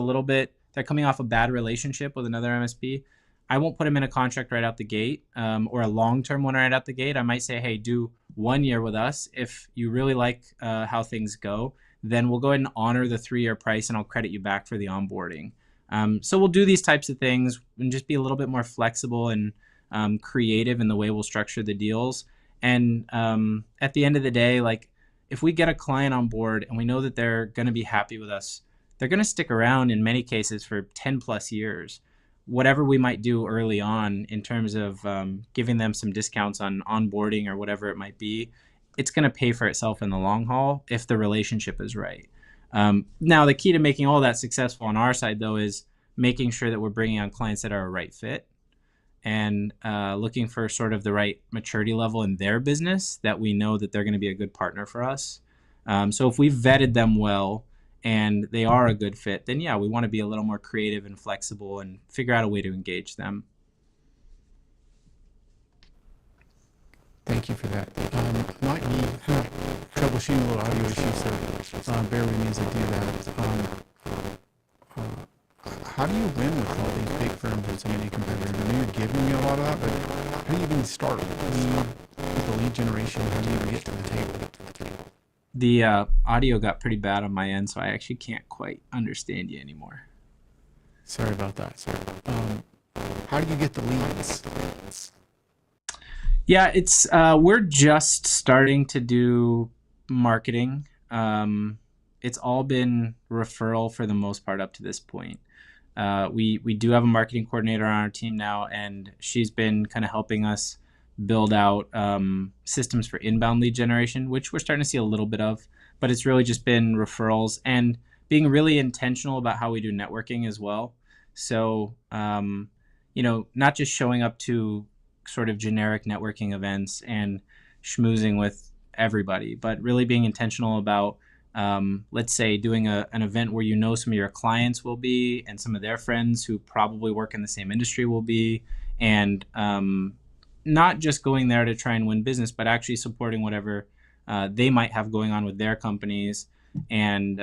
they're coming off a bad relationship with another MSP, I won't put them in a contract right out the gate or a long-term one right out the gate. I might say, hey, do 1 year with us. If you really like how things go, then we'll go ahead and honor the 3-year price and I'll credit you back for the onboarding. So we'll do these types of things and just be a little bit more flexible and creative in the way we'll structure the deals. And at the end of the day, like if we get a client on board and we know that they're going to be happy with us, they're going to stick around in many cases for 10 plus years. Whatever we might do early on in terms of giving them some discounts on onboarding or whatever it might be, it's going to pay for itself in the long haul if the relationship is right. Now, the key to making all that successful on our side, though, is making sure that we're bringing on clients that are a right fit and looking for sort of the right maturity level in their business that we know that they're going to be a good partner for us. So if we've vetted them well and they are a good fit, then yeah, we want to be a little more creative and flexible and figure out a way to engage them. Thank you for that. Might be troubleshooting a little audio issues, so bear with me as I do that. How do you win with all these big firms and so many competitors? I know you're giving me a lot of that, but how do you even start with the lead generation? How do you even get to the table? The audio got pretty bad on my end, so I actually can't quite understand you anymore. Sorry about that. How do you get the leads? Yeah, it's we're just starting to do marketing. It's all been referral for the most part up to this point. We do have a marketing coordinator on our team now, and she's been kind of helping us build out systems for inbound lead generation, which we're starting to see a little bit of, but it's really just been referrals and being really intentional about how we do networking as well. So, not just showing up to sort of generic networking events and schmoozing with everybody, but really being intentional about, let's say, doing an event where some of your clients will be and some of their friends who probably work in the same industry will be, and not just going there to try and win business, but actually supporting whatever they might have going on with their companies, and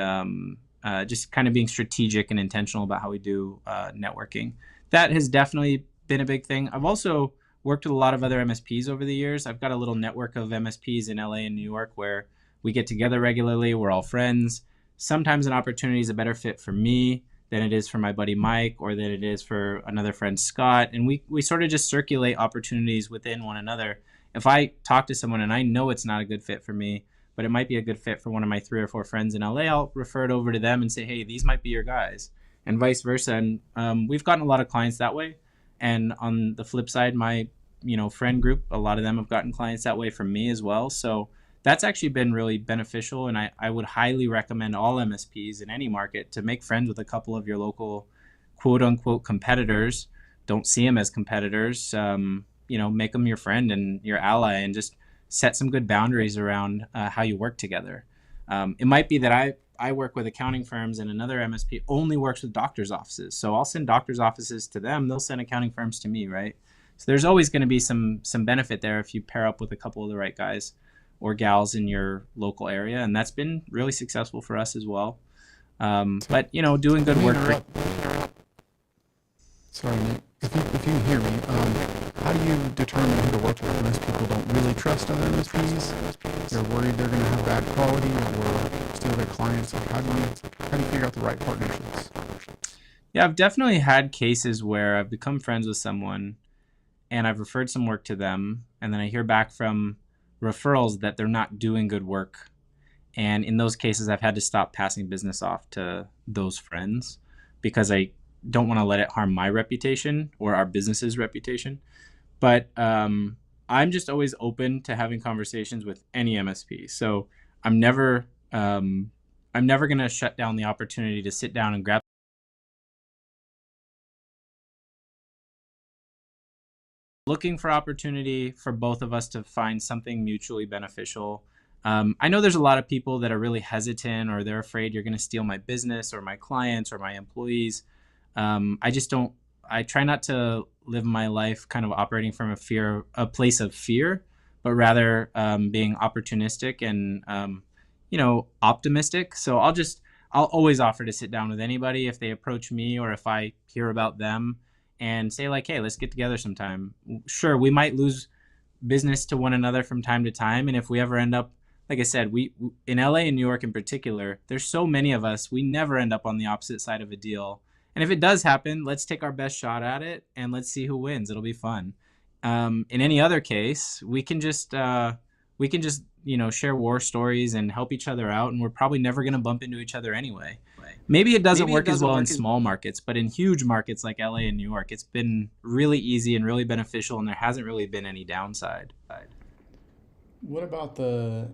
just kind of being strategic and intentional about how we do networking. That has definitely been a big thing. I've also worked with a lot of other MSPs over the years. I've got a little network of MSPs in LA and New York where we get together regularly. We're all friends. Sometimes an opportunity is a better fit for me than it is for my buddy Mike, or than it is for another friend Scott. And we sort of just circulate opportunities within one another. If I talk to someone and I know it's not a good fit for me, but it might be a good fit for one of my 3 or 4 friends in LA, I'll refer it over to them and say, hey, these might be your guys, and vice versa. And we've gotten a lot of clients that way. And on the flip side, my friend group, a lot of them have gotten clients that way from me as well. So that's actually been really beneficial. And I would highly recommend all MSPs in any market to make friends with a couple of your local quote unquote competitors. Don't see them as competitors. Make them your friend and your ally, and just set some good boundaries around how you work together. It might be that I work with accounting firms, and another MSP only works with doctor's offices. So I'll send doctor's offices to them. They'll send accounting firms to me, right? So there's always going to be some benefit there if you pair up with a couple of the right guys or gals in your local area. And that's been really successful for us as well. But, doing good work. Sorry, Nick. If you hear me, how do you determine who to work with? Most people don't really trust other MSPs. They're worried they're going to have bad quality or steal their clients. Like, how do you figure out the right partnerships? Yeah, I've definitely had cases where I've become friends with someone and I've referred some work to them, and then I hear back from referrals that they're not doing good work. And in those cases, I've had to stop passing business off to those friends because I don't want to let it harm my reputation or our business's reputation. But I'm just always open to having conversations with any MSP. So I'm never going to shut down the opportunity to sit down and grab. Looking for opportunity for both of us to find something mutually beneficial. I know there's a lot of people that are really hesitant, or they're afraid you're going to steal my business or my clients or my employees. I try not to live my life kind of operating from a place of fear, but rather being opportunistic and, optimistic. So I'll always offer to sit down with anybody if they approach me or if I hear about them, and say like, hey, let's get together sometime. Sure, we might lose business to one another from time to time. And if we ever end up, like I said, we in LA and New York in particular, there's so many of us, we never end up on the opposite side of a deal. And if it does happen, let's take our best shot at it and let's see who wins. It'll be fun. In any other case, we can just share war stories and help each other out, and we're probably never going to bump into each other anyway. Maybe it doesn't work as well in small markets, but in huge markets like LA and New York, it's been really easy and really beneficial, and there hasn't really been any downside. What about the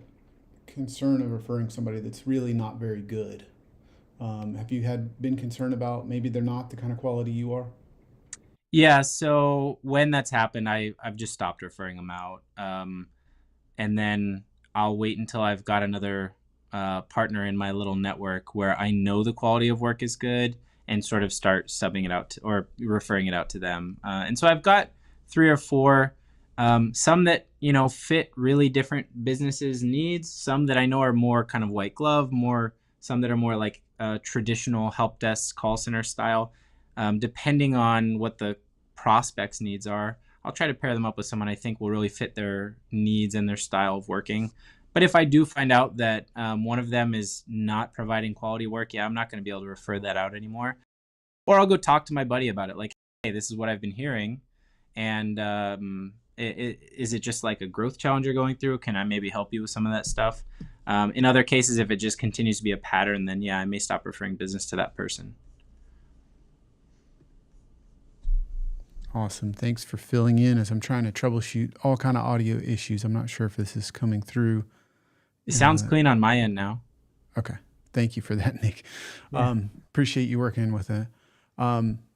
concern of referring somebody that's really not very good? Have you been concerned about maybe they're not the kind of quality you are? Yeah, so when that's happened, I've just stopped referring them out. And then I'll wait until I've got another partner in my little network where I know the quality of work is good, and sort of start subbing it out or referring it out to them. And so I've got 3 or 4, some that, fit really different businesses' needs, some that I know are more kind of white glove, some that are more like traditional help desk call center style, depending on what the prospect's needs are. I'll try to pair them up with someone I think will really fit their needs and their style of working. But if I do find out that one of them is not providing quality work, yeah, I'm not going to be able to refer that out anymore. Or I'll go talk to my buddy about it. Like, hey, this is what I've been hearing. And is it just like a growth challenge you're going through? Can I maybe help you with some of that stuff? In other cases, if it just continues to be a pattern, then yeah, I may stop referring business to that person. Awesome. Thanks for filling in as I'm trying to troubleshoot all kind of audio issues. I'm not sure if this is coming through. It sounds clean on my end now. Okay. Thank you for that, Nick. Yeah. Appreciate you working with it.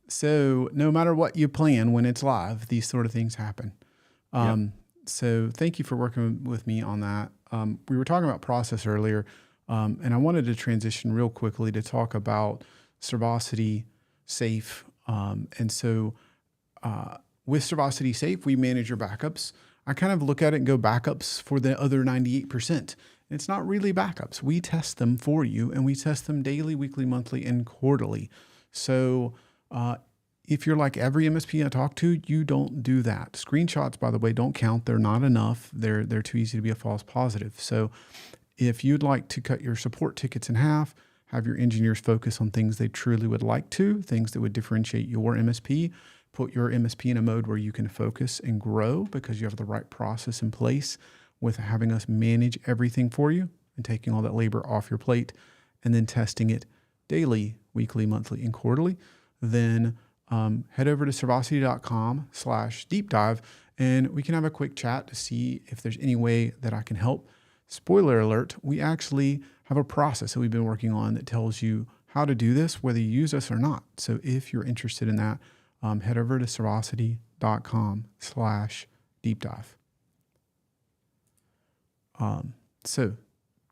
So no matter what you plan when it's live, these sort of things happen. Yep. So thank you for working with me on that. We were talking about process earlier, and I wanted to transition real quickly to talk about Surrosity Safe. And so with Servosity Safe, we manage your backups. I kind of look at it and go backups for the other 98%. It's not really backups. We test them for you, and we test them daily, weekly, monthly, and quarterly. So if you're like every MSP I talk to, you don't do that. Screenshots, by the way, don't count. They're not enough. They're too easy to be a false positive. So if you'd like to cut your support tickets in half, have your engineers focus on things they truly would like to, things that would differentiate your MSP, put your MSP in a mode where you can focus and grow because you have the right process in place with having us manage everything for you and taking all that labor off your plate and then testing it daily, weekly, monthly, and quarterly, then head over to servosity.com/deep dive and we can have a quick chat to see if there's any way that I can help. Spoiler alert, we actually have a process that we've been working on that tells you how to do this, whether you use us or not. So if you're interested in that, head over to servosity.com/deep dive. So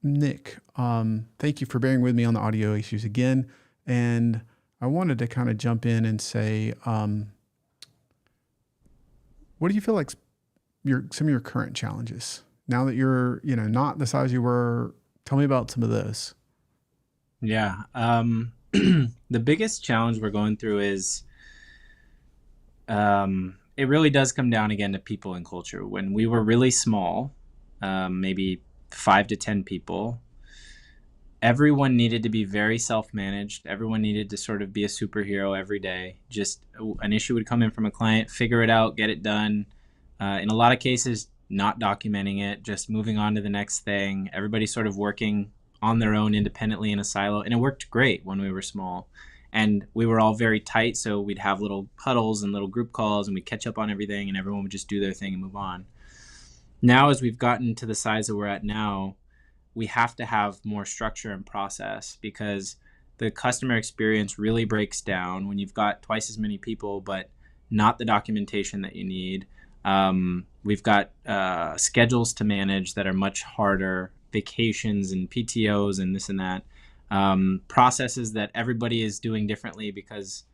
Nick, thank you for bearing with me on the audio issues again. And I wanted to kind of jump in and say, what do you feel like some of your current challenges now that you're, not the size you were? Tell me about some of those. Yeah. The biggest challenge we're going through is, it really does come down again to people and culture. When we were really small, maybe 5 to 10 people, everyone needed to be very self-managed. Everyone needed to sort of be a superhero every day. Just an issue would come in from a client, figure it out, get it done. In a lot of cases, not documenting it, just moving on to the next thing. Everybody sort of working on their own independently in a silo. And it worked great when we were small. And we were all very tight, so we'd have little huddles and little group calls, and we'd catch up on everything, and everyone would just do their thing and move on. Now, as we've gotten to the size that we're at now, we have to have more structure and process because the customer experience really breaks down when you've got twice as many people, but not the documentation that you need. We've got schedules to manage that are much harder, vacations and PTOs and this and that. Processes that everybody is doing differently because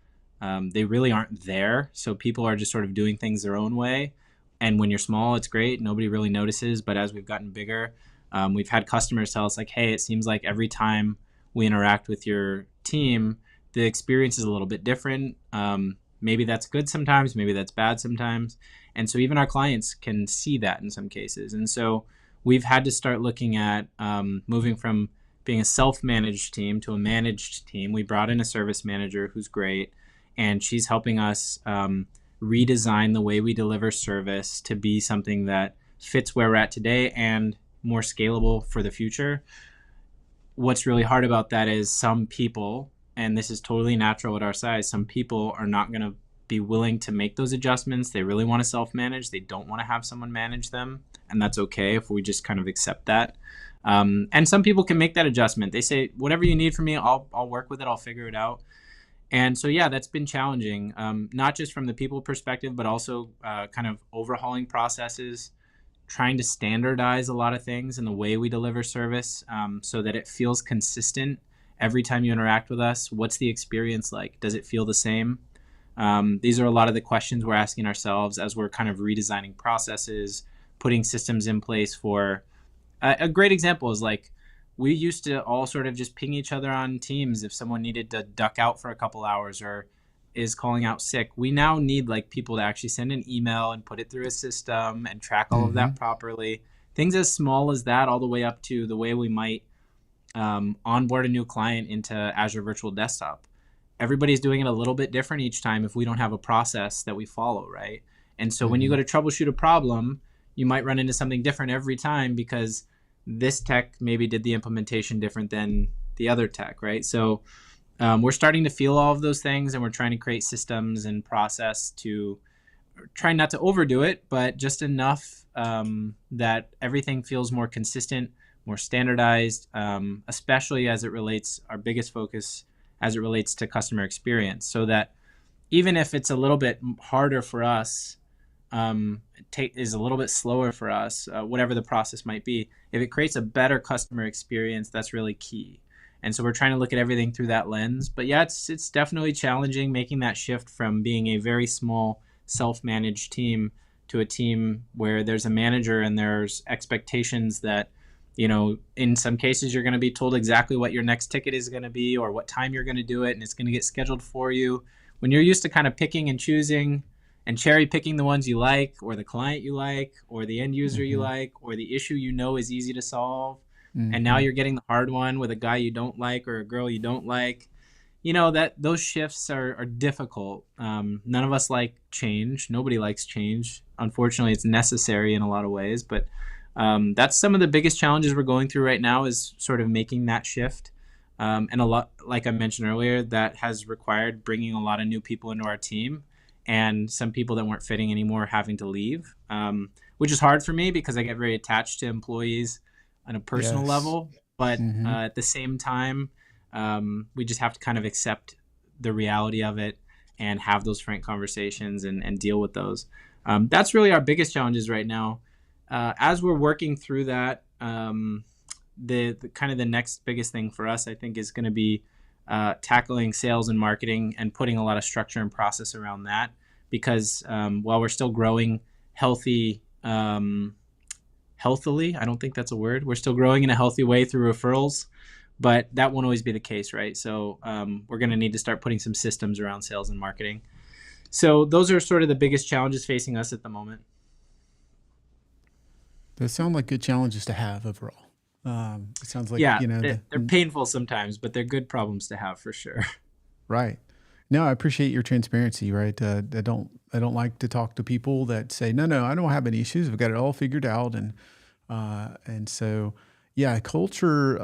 they really aren't there. So people are just sort of doing things their own way. And when you're small, it's great. Nobody really notices. But as we've gotten bigger, we've had customers tell us like, hey, it seems like every time we interact with your team, the experience is a little bit different. Maybe that's good sometimes, maybe that's bad sometimes. And so even our clients can see that in some cases. And so we've had to start looking at moving from being a self-managed team to a managed team. We brought in a service manager who's great, and she's helping us redesign the way we deliver service to be something that fits where we're at today and more scalable for the future. What's really hard about that is some people, and this is totally natural at our size, some people are not going to be willing to make those adjustments. They really want to self-manage. They don't want to have someone manage them. And that's okay if we just kind of accept that. And some people can make that adjustment. They say, whatever you need from me, I'll work with it. I'll figure it out. And so, yeah, that's been challenging, not just from the people perspective, but also kind of overhauling processes, trying to standardize a lot of things in the way we deliver service so that it feels consistent every time you interact with us. What's the experience like? Does it feel the same? These are a lot of the questions we're asking ourselves as we're kind of redesigning processes, putting systems in place for a great example is like we used to all sort of just ping each other on Teams if someone needed to duck out for a couple hours or is calling out sick. We now need like people to actually send an email and put it through a system and track all of that properly. Things as small as that all the way up to the way we might onboard a new client into Azure Virtual Desktop. Everybody's doing it a little bit different each time if we don't have a process that we follow, right? And so when you go to troubleshoot a problem, you might run into something different every time because this tech maybe did the implementation different than the other tech, right? So we're starting to feel all of those things, and we're trying to create systems and process to try not to overdo it, but just enough that everything feels more consistent, more standardized, especially as it relates, our biggest focus as it relates to customer experience, so that even if it's a little bit harder for us, is a little bit slower for us, whatever the process might be, if it creates a better customer experience, that's really key. And so we're trying to look at everything through that lens. But yeah, it's definitely challenging making that shift from being a very small self-managed team to a team where there's a manager and there's expectations that, in some cases you're going to be told exactly what your next ticket is going to be or what time you're going to do it, and it's going to get scheduled for you. When you're used to kind of picking and choosing and cherry picking the ones you like, or the client you like, or the end user you like, or the issue is easy to solve, and now Hmm. you're getting the hard one with a guy you don't like or a girl you don't like. That those shifts are difficult. None of us like change. Nobody likes change. Unfortunately, it's necessary in a lot of ways, but that's some of the biggest challenges we're going through right now is sort of making that shift. And a lot, like I mentioned earlier, that has required bringing a lot of new people into our team, and some people that weren't fitting anymore having to leave, which is hard for me because I get very attached to employees on a personal Yes. level. But Hmm. at the same time, we just have to kind of accept the reality of it and have those frank conversations and deal with those. That's really our biggest challenges right now. As we're working through that, the kind of the next biggest thing for us, I think, is going to be tackling sales and marketing and putting a lot of structure and process around that. Because while we're still growing healthily, I don't think that's a word. We're still growing in a healthy way through referrals, but that won't always be the case, right? So we're going to need to start putting some systems around sales and marketing. So those are sort of the biggest challenges facing us at the moment. Those sound like good challenges to have overall. It sounds like, Yeah, the they're painful sometimes, but they're good problems to have for sure. right. No, I appreciate your transparency. Right. I don't like to talk to people that say, no, no, I don't have any issues. I've got it all figured out. And so, yeah, culture,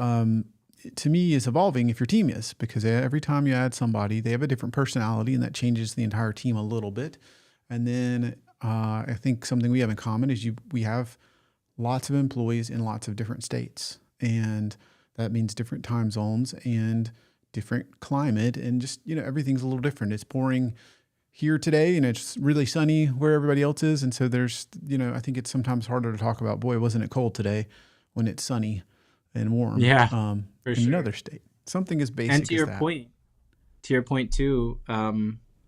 to me is evolving if your team is, because every time you add somebody, they have a different personality and that changes the entire team a little bit. And then, I think something we have in common is we have lots of employees in lots of different states. And that means different time zones and different climate. And just, everything's a little different. It's pouring here today and it's really sunny where everybody else is. And so I think it's sometimes harder to talk about, boy, wasn't it cold today when it's sunny and warm Yeah, for in sure. another state. Something as And basic as that. to your point too,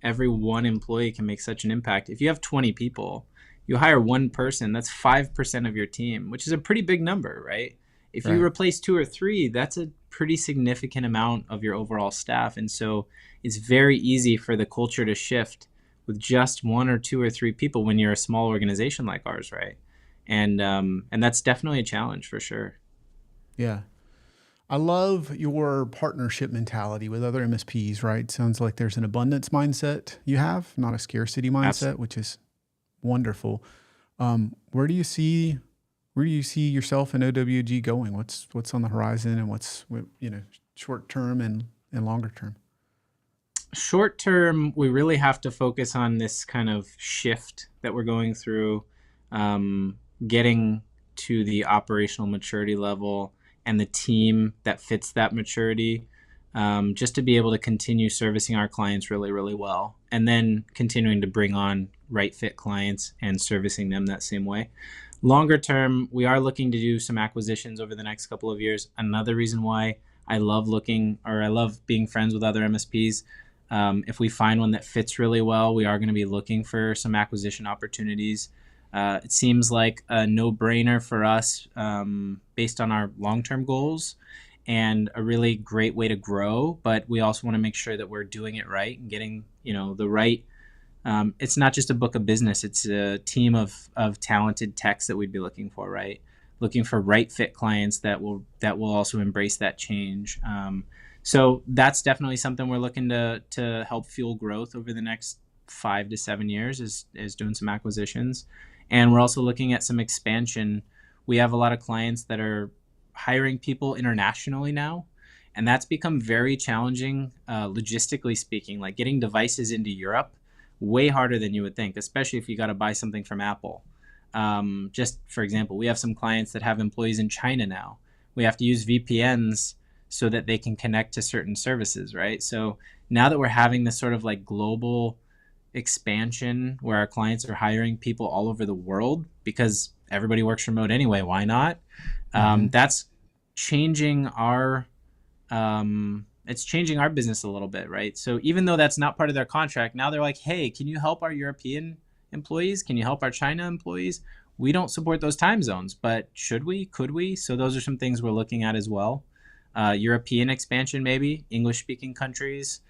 every one employee can make such an impact. If you have 20 people, you hire one person, that's 5% of your team, which is a pretty big number, right? If you Right. replace two or three, that's a pretty significant amount of your overall staff. And so it's very easy for the culture to shift with just one or two or three people when you're a small organization like ours, right? And that's definitely a challenge for sure. Yeah. I love your partnership mentality with other MSPs, right? Sounds like there's an abundance mindset you have, not a scarcity mindset, Absolutely. which is wonderful. Where do you see yourself in OWG going? What's on the horizon, and what's short term and longer term? Short term, we really have to focus on this kind of shift that we're going through, um, getting to the operational maturity level and the team that fits that maturity, just to be able to continue servicing our clients really, really well. And then continuing to bring on right fit clients and servicing them that same way. Longer term, we are looking to do some acquisitions over the next couple of years. Another reason why I love being friends with other MSPs. If we find one that fits really well, we are going to be looking for some acquisition opportunities. It seems like a no-brainer for us, based on our long-term goals and a really great way to grow. But we also want to make sure that we're doing it right and getting, the right. It's not just a book of business; it's a team of talented techs that we'd be looking for, right? Looking for right fit clients that will also embrace that change. So that's definitely something we're looking to help fuel growth over the next 5 to 7 years is doing some acquisitions, and we're also looking at some expansion. We have a lot of clients that are hiring people internationally now, and that's become very challenging, logistically speaking. Like getting devices into Europe, way harder than you would think, especially if you got to buy something from Apple. Just for example, we have some clients that have employees in China now. We have to use VPNs so that they can connect to certain services, right? So now that we're having this sort of like global expansion where our clients are hiring people all over the world because everybody works remote anyway, why not? Mm-hmm. That's changing our it's changing our business a little bit, right? So even though that's not part of their contract, now they're like, hey, can you help our European employees? Can you help our China employees? We don't support those time zones, but should we? Could we? So those are some things we're looking at as well. European expansion, maybe English speaking countries,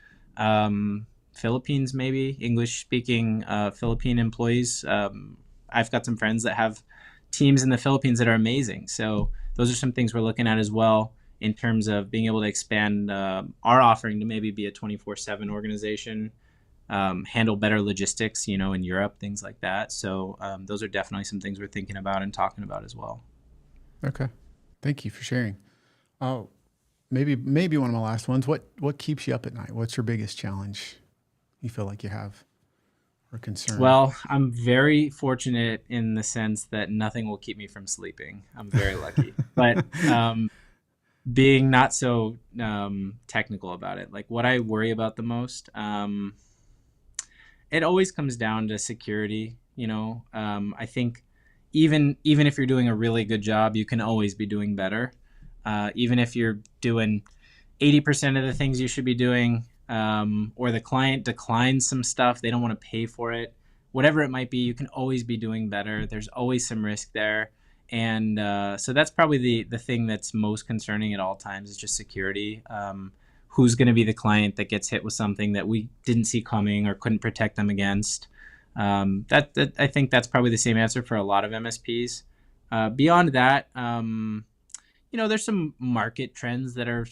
Philippines, maybe English speaking Philippine employees. I've got some friends that have teams in the Philippines that are amazing. So those are some things we're looking at as well in terms of being able to expand our offering to maybe be a 24/7 organization, handle better logistics, in Europe, things like that. So those are definitely some things we're thinking about and talking about as well. Okay. Thank you for sharing. Oh, maybe one of my last ones. What keeps you up at night? What's your biggest challenge you feel like you have or concern? Well, I'm very fortunate in the sense that nothing will keep me from sleeping. I'm very lucky. But being not so technical about it, like what I worry about the most, it always comes down to security. I think even if you're doing a really good job, you can always be doing better. Even if you're doing 80% of the things you should be doing, or the client declines some stuff, they don't want to pay for it, whatever it might be, you can always be doing better. There's always some risk there. And so that's probably the thing that's most concerning at all times is just security. Who's going to be the client that gets hit with something that we didn't see coming or couldn't protect them against? That I think that's probably the same answer for a lot of MSPs. Beyond that, there's some market trends that are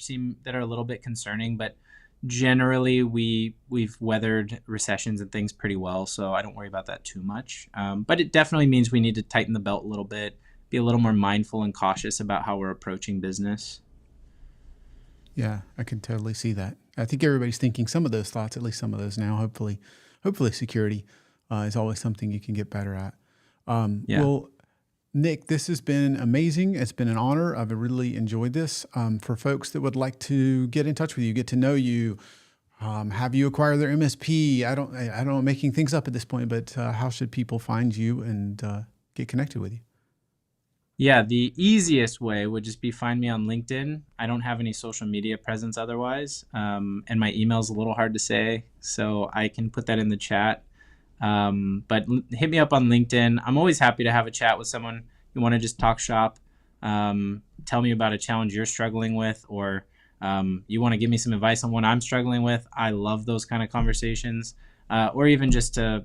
a little bit concerning, but generally we've weathered recessions and things pretty well, so I don't worry about that too much. But it definitely means we need to tighten the belt a little bit, be a little more mindful and cautious about how we're approaching business. Yeah, I can totally see that. I think everybody's thinking some of those thoughts, at least some of those now. Hopefully security is always something you can get better at. Yeah. Well, Nick, this has been amazing. It's been an honor. I've really enjoyed this. For folks that would like to get in touch with you, get to know you, have you acquire their MSP? I don't know, making things up at this point, but how should people find you and get connected with you? Yeah, the easiest way would just be find me on LinkedIn. I don't have any social media presence otherwise, and my email's a little hard to say, so I can put that in the chat. But hit me up on LinkedIn. I'm always happy to have a chat with someone. You want to just talk shop, tell me about a challenge you're struggling with, or you want to give me some advice on what I'm struggling with. I love those kind of conversations, or even just to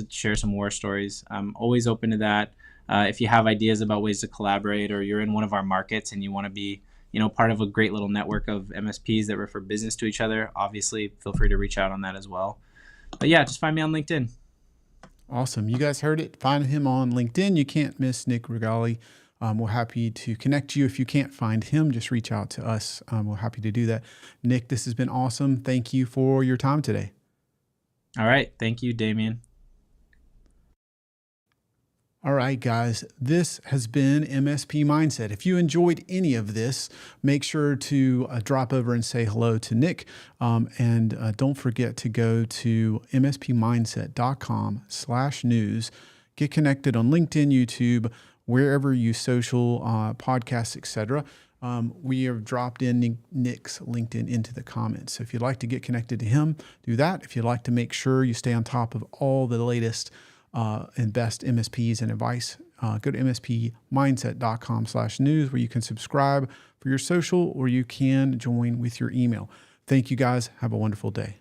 share some war stories. I'm always open to that. If you have ideas about ways to collaborate, or you're in one of our markets and you want to be part of a great little network of MSPs that refer business to each other, obviously feel free to reach out on that as well. But yeah, just find me on LinkedIn. Awesome. You guys heard it. Find him on LinkedIn. You can't miss Nick Rigali. We're happy to connect you. If you can't find him, just reach out to us. We're happy to do that. Nick, this has been awesome. Thank you for your time today. All right. Thank you, Damien. All right, guys, this has been MSP Mindset. If you enjoyed any of this, make sure to drop over and say hello to Nick. And don't forget to go to mspmindset.com/news. Get connected on LinkedIn, YouTube, wherever you social, podcasts, etc. We have dropped in Nick's LinkedIn into the comments. So if you'd like to get connected to him, do that. If you'd like to make sure you stay on top of all the latest and best MSPs and advice, go to mspmindset.com/news, where you can subscribe for your social, or you can join with your email. Thank you guys. Have a wonderful day.